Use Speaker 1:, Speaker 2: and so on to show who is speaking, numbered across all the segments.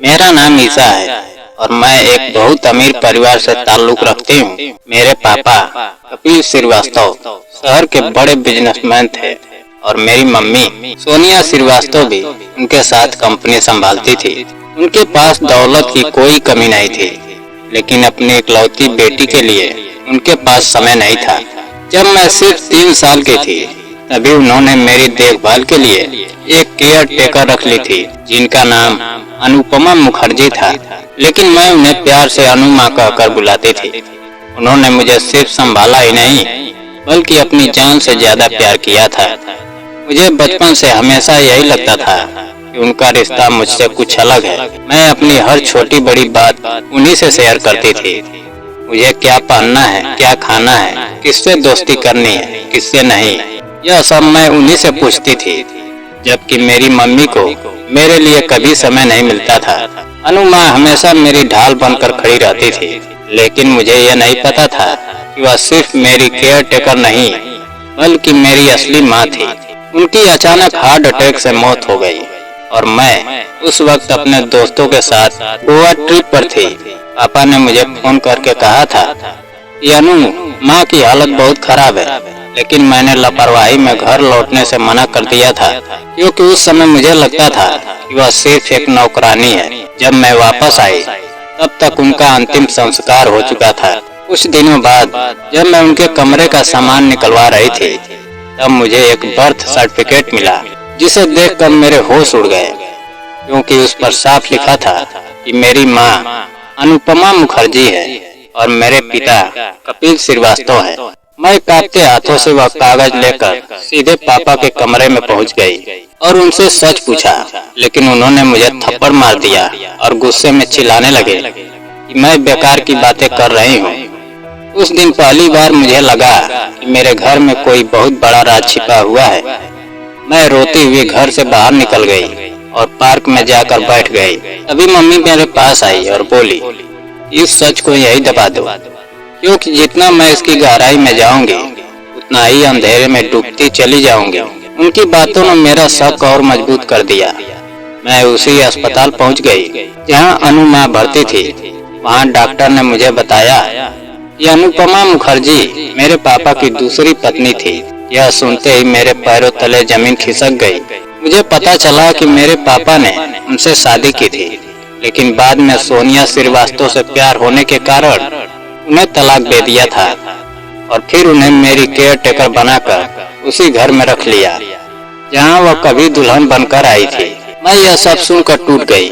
Speaker 1: मेरा नाम ईसा है और मैं एक बहुत अमीर परिवार से ताल्लुक रखती हूँ। मेरे पापा कपिल श्रीवास्तव शहर के बड़े बिजनेसमैन थे और मेरी मम्मी सोनिया श्रीवास्तव भी उनके साथ कंपनी संभालती थी। उनके पास दौलत की कोई कमी नहीं थी, लेकिन अपनी इकलौती बेटी के लिए उनके पास समय नहीं था। जब मैं सिर्फ 3 साल की थी तभी उन्होंने मेरी देखभाल के लिए एक केयर टेकर रख ली थी, जिनका नाम अनुपमा मुखर्जी था, लेकिन मैं उन्हें प्यार से अनु माँ कहकर बुलाती थी। उन्होंने मुझे सिर्फ संभाला ही नहीं बल्कि अपनी जान से ज्यादा प्यार किया था। मुझे बचपन से हमेशा यही लगता था कि उनका रिश्ता मुझसे कुछ अलग है। मैं अपनी हर छोटी बड़ी बात उन्हीं से शेयर करती थी। मुझे क्या पहनना है, क्या खाना है, किससे दोस्ती करनी है, किससे नहीं, यह सब मैं उन्हीं से पूछती थी। जबकि मेरी मम्मी को मेरे लिए कभी समय नहीं मिलता था। अनु माँ हमेशा मेरी ढाल बनकर खड़ी रहती थी, लेकिन मुझे यह नहीं पता था कि वह सिर्फ मेरी केयर टेकर नहीं बल्कि मेरी असली माँ थी। उनकी अचानक हार्ट अटैक से मौत हो गई और मैं उस वक्त अपने दोस्तों के साथ गोवा ट्रिप पर थी। पापा ने मुझे फोन करके कहा था कि अनु माँ की हालत बहुत खराब है, लेकिन मैंने लापरवाही में घर लौटने से मना कर दिया था, क्योंकि उस समय मुझे लगता था कि वह सिर्फ एक नौकरानी है। जब मैं वापस आई तब तक उनका अंतिम संस्कार हो चुका था। कुछ दिनों बाद जब मैं उनके कमरे का सामान निकलवा रही थी तब मुझे एक बर्थ सर्टिफिकेट मिला, जिसे देखकर मेरे होश उड़ गए, क्योंकि उस पर साफ लिखा था कि मेरी माँ अनुपमा मुखर्जी है और मेरे पिता कपिल श्रीवास्तव है। मैं कांपते हाथों से वह कागज लेकर सीधे पापा के कमरे में पहुंच गई और उनसे सच पूछा, लेकिन उन्होंने मुझे थप्पड़ मार दिया और गुस्से में चिल्लाने लगे कि मैं बेकार की बातें कर रही हूँ। उस दिन पहली बार मुझे लगा कि मेरे घर में कोई बहुत बड़ा राज छिपा हुआ है। मैं रोती हुई घर से बाहर निकल गई और पार्क में जाकर बैठ गई। तभी मम्मी मेरे पास आई और बोली, इस सच को यही दबा दो, क्योंकि जितना मैं इसकी गहराई में जाऊंगी उतना ही अंधेरे में डूबती चली जाऊंगी। उनकी बातों ने मेरा शक और मजबूत कर दिया। मैं उसी अस्पताल पहुंच गई जहां अनु माँ भर्ती थी। वहां डॉक्टर ने मुझे बताया कि अनुपमा मुखर्जी मेरे पापा की दूसरी पत्नी थी। यह सुनते ही मेरे पैरों तले जमीन खिसक गई। मुझे पता चला कि मेरे पापा ने उनसे शादी की थी, लेकिन बाद में सोनिया श्रीवास्तव से प्यार होने के कारण उन्हें तलाक दे दिया था और फिर उन्हें मेरी केयर टेकर बनाकर उसी घर में रख लिया जहां वह कभी दुल्हन बनकर आई थी। मैं यह सब सुनकर टूट गई।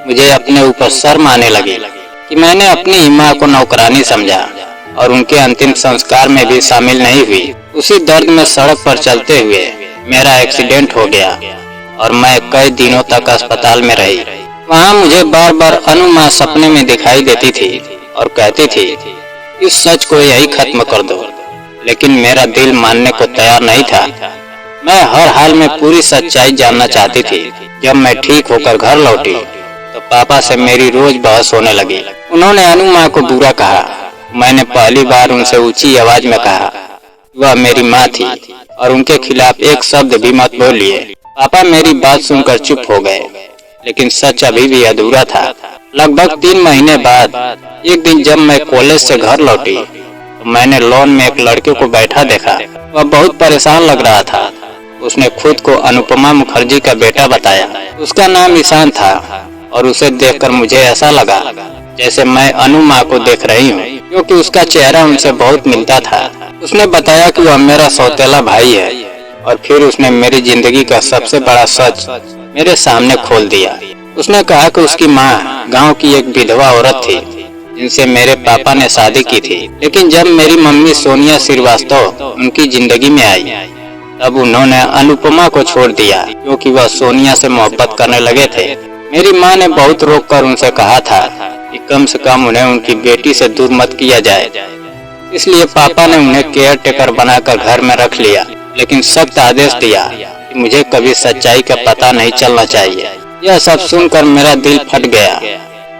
Speaker 1: मुझे अपने ऊपर शर्म आने लगी कि मैंने अपनी ही माँ को नौकरानी समझा और उनके अंतिम संस्कार में भी शामिल नहीं हुई। उसी दर्द में सड़क पर चलते हुए मेरा एक्सीडेंट हो गया और मैं कई दिनों तक अस्पताल में रही। वहाँ मुझे बार बार अनु माँ सपने में दिखाई देती थी और कहती थी, इस सच को यही खत्म कर दो, लेकिन मेरा दिल मानने को तैयार नहीं था। मैं हर हाल में पूरी सच्चाई जानना चाहती थी। जब मैं ठीक होकर घर लौटी तो पापा से मेरी रोज बहस होने लगी। उन्होंने अनु माँ को बुरा कहा। मैंने पहली बार उनसे ऊंची आवाज में कहा, वह मेरी माँ थी और उनके खिलाफ एक शब्द भी मत बोलिए। पापा मेरी बात सुनकर चुप हो गए, लेकिन सच अभी भी अधूरा था। लगभग 3 महीने बाद एक दिन जब मैं कॉलेज से घर लौटी तो मैंने लॉन में एक लड़के को बैठा देखा। वह बहुत परेशान लग रहा था। उसने खुद को अनुपमा मुखर्जी का बेटा बताया। उसका नाम ईशान था और उसे देखकर मुझे ऐसा लगा जैसे मैं अनु माँ को देख रही हूँ, क्योंकि उसका चेहरा उनसे बहुत मिलता था। उसने बताया कि वह मेरा सौतेला भाई है और फिर उसने मेरी जिंदगी का सबसे बड़ा सच मेरे सामने खोल दिया। उसने कहा कि उसकी माँ गांव की एक विधवा औरत थी जिनसे मेरे पापा ने शादी की थी, लेकिन जब मेरी मम्मी सोनिया श्रीवास्तव उनकी जिंदगी में आई तब उन्होंने अनुपमा को छोड़ दिया, क्योंकि वह सोनिया से मोहब्बत करने लगे थे। मेरी माँ ने बहुत रोक कर उनसे कहा था कि कम से कम उन्हें उनकी बेटी से दूर मत किया जाए, इसलिए पापा ने उन्हें केयर टेकर बनाकर घर में रख लिया, लेकिन सख्त आदेश दिया कि मुझे कभी सच्चाई का पता नहीं चलना चाहिए। यह सब सुनकर मेरा दिल फट गया।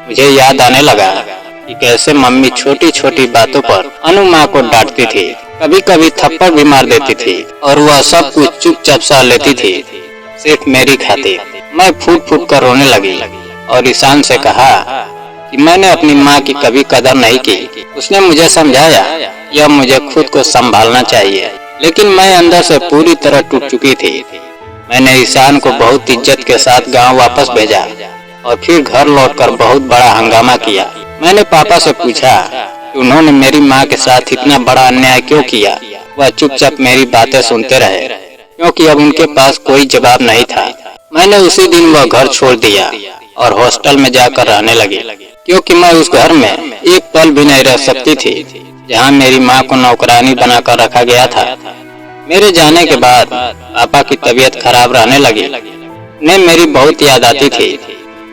Speaker 1: मुझे याद आने लगा कि कैसे मम्मी छोटी छोटी बातों पर अनु माँ को डांटती थी, कभी कभी थप्पड़ भी मार देती थी और वह सब कुछ चुपचाप सह लेती थी, सिर्फ मेरी खातिर। मैं फूट फूट कर रोने लगी। और ईशान से कहा कि मैंने अपनी माँ की कभी कदर नहीं की। उसने मुझे समझाया कि अब मुझे खुद को संभालना चाहिए, लेकिन मैं अंदर से पूरी तरह टूट चुकी थी। मैंने ईशान को बहुत इज्जत के साथ गांव वापस भेजा और फिर घर लौटकर बहुत बड़ा हंगामा किया। मैंने पापा से पूछा कि उन्होंने मेरी माँ के साथ इतना बड़ा अन्याय क्यों किया। वह चुपचाप मेरी बातें सुनते रहे, क्योंकि अब उनके पास कोई जवाब नहीं था। मैंने उसी दिन वह घर छोड़ दिया और हॉस्टल में जाकर रहने लगी, क्योंकि मैं उस घर में एक पल भी नहीं रह सकती थी जहाँ मेरी माँ को नौकरानी बनाकर रखा गया था। मेरे जाने के बाद पापा की तबीयत खराब रहने लगी। उन्हें मेरी बहुत याद आती थी।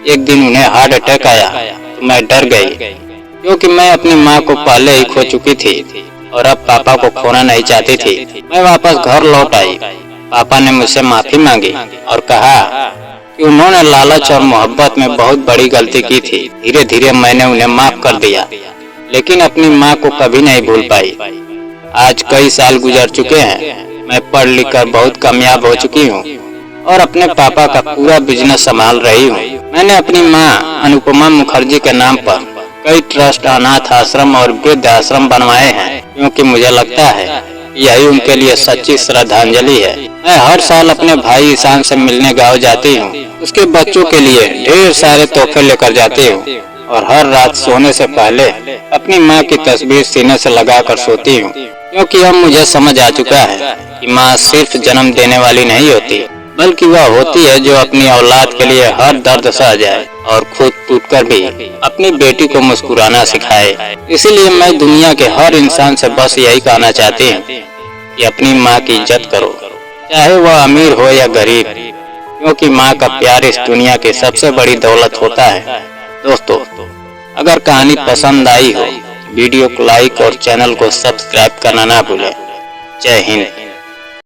Speaker 1: एक दिन उन्हें हार्ट अटैक आया तो मैं डर गई, क्योंकि मैं अपनी माँ को पहले ही खो चुकी थी और अब पापा को खोना नहीं चाहती थी। मैं वापस घर लौट आई। पापा ने मुझसे माफी मांगी और कहा कि उन्होंने लालच और मोहब्बत में बहुत बड़ी गलती की थी। धीरे धीरे मैंने उन्हें माफ कर दिया, लेकिन अपनी माँ को कभी नहीं भूल पाई। आज कई साल गुजर चुके हैं। मैं पढ़ लिख कर बहुत कामयाब हो चुकी हूँ और अपने पापा का पूरा बिजनेस संभाल रही हूँ। मैंने अपनी माँ अनुपमा मुखर्जी के नाम पर कई ट्रस्ट, अनाथ आश्रम और वृद्ध आश्रम बनवाए हैं, क्योंकि मुझे लगता है यही उनके लिए सच्ची श्रद्धांजलि है। मैं हर साल अपने भाई ईशान से मिलने गाँव जाती हूँ। उसके बच्चों के लिए ढेर सारे तोहफे लेकर जाती हूँ और हर रात सोने से पहले अपनी माँ की तस्वीर सीने से लगाकर सोती हूँ, क्योंकि अब मुझे समझ आ चुका है कि माँ सिर्फ जन्म देने वाली नहीं होती, बल्कि वह होती है जो अपनी औलाद के लिए हर दर्द सह जाए और खुद टूटकर भी अपनी बेटी को मुस्कुराना सिखाए। इसीलिए मैं दुनिया के हर इंसान से बस यही कहना चाहती हूँ कि अपनी माँ की इज्जत करो, चाहे वह अमीर हो या गरीब, क्योंकि माँ का प्यार इस दुनिया की सबसे बड़ी दौलत होता है। दोस्तों, अगर कहानी पसंद आई हो, वीडियो को लाइक और चैनल को सब्सक्राइब करना ना भूलें। जय हिंद।